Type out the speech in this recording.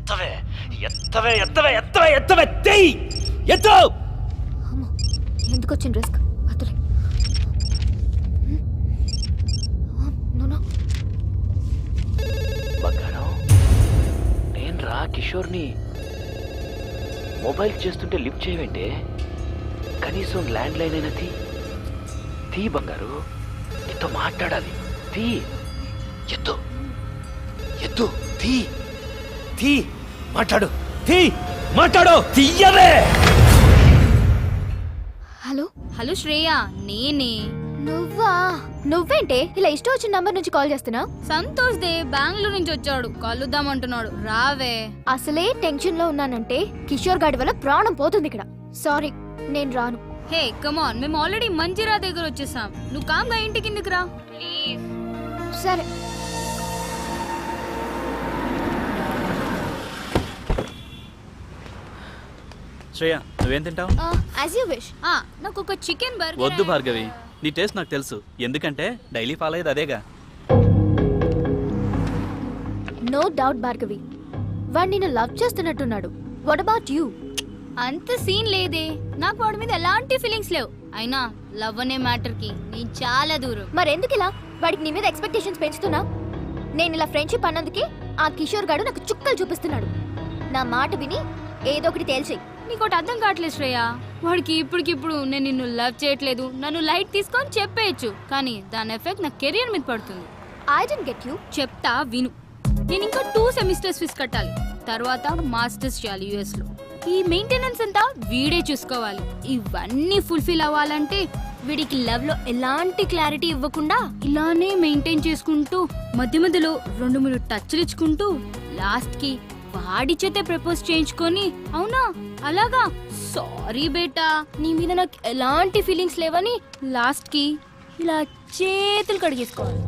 ఎత్తవే ఎత్తవే ఎత్తవే ఎత్తవే ఎత్తవే తెయ్ ఎత్తు. అమ్మో, ఎందుకు వచ్చిన రిస్క్? అతలే బంగారం, నేను రా కిషోర్ని. మొబైల్ చేస్తుంటే లిఫ్ట్ చేయవేంటే? కనీసం ల్యాండ్ లైన్ అయినా తీ బంగారు, నీతో మాట్లాడాలి. తీ ఎత్తు ఎత్తు తీ మాట్లాడు తీయవే. హలో హలో శ్రేయ, నేనే. నువ్వేంటే ఇలా ఇష్టం వచ్చిన నంబర్ నుంచి కాల్ చేస్తున్నా? సంతోష్ దే బెంగళూరు నుంచి వచ్చాడు, కలుద్దామంటున్నాడు. రావే. అసలే టెన్షన్ లో ఉన్నానంటే కిషోర్ గాడి వల్ల ప్రాణం పోతుంది ఇక్కడ. సారీ, నేను రాను. హే కమాన్, మేము ఆల్రెడీ మంజిరా దగ్గర వచ్చేసాం. నువ్వు కామ్గా ఇంటికి కిందకి రా ప్లీజ్. సరే. శ్రేయ, నువ్వేం తింటావు? As you wish. నాకు ఒక చికెన్ బర్గర్. వద్దు భార్గవి, నీ టేస్ట్ నాకు తెలుసు. ఎందుకంటే డైలీ ఫాలో అయ్యేది అదేగా. నో డౌట్ భార్గవి, వాడు నిన్ను లవ్ చేస్తున్నట్టున్నాడు. What about you? అంత సీన్ లేదే, నాకు వాడి మీద ఎలాంటి ఫీలింగ్స్ లేవు. అయినా లవ్ అనే మ్యాటర్ కి నేను చాలా దూరం. మరెందుకు ఇలా వాడికి నీ మీద ఎక్స్పెక్టేషన్స్ పెంచుతున్నా? నేను ఇలా ఫ్రెండ్షిప్ అన్నందుకే ఆ కిషోర్ గాడు నాకు చుక్కలు చూపిస్తున్నాడు. నా మాట విని ఏదో ఒకటి తేల్చేయి. నీకోటి అర్థం కావట్లేదు శ్రేయ. వాడికి ఇప్పటికిప్పుడు నేను నిన్ను లవ్ చేయట్లేదు, నన్ను లైట్ తీసుకొని చెప్పేయచ్చు, కానీ దాని ఎఫెక్ట్ నా కెరియర్ మీద పడుతుంది. I don't get you. చెప్తా విను. నేను ఇంకా 2 సెమిస్టర్స్ ఫీజు కట్టాలి, తర్వాత మాస్టర్స్ చేయాలి US లో. ఈ మెయింటెనెన్స్ అంతా వీడే చూసుకోవాలి. ఇవన్నీ ఫుల్ఫిల్ అవ్వాలంటే వీడికి లవ్ లో ఎలాంటి క్లారిటీ ఇవ్వకుండా ఇలానే మెయింటైన్ చేసుకుంటూ మధ్య మధ్యలో 2-3 టచ్లు ఇచ్చుకుంటూ లాస్ట్ కి వాడి చేతే ప్రపోజ్ చేయించుకొని, అవునా అలాగా సారీ బేటా నీ మీద నాకు ఎలాంటి ఫీలింగ్స్ లేవని లాస్ట్ కి ఇలా చేతులు కడిగేసుకోవాలి.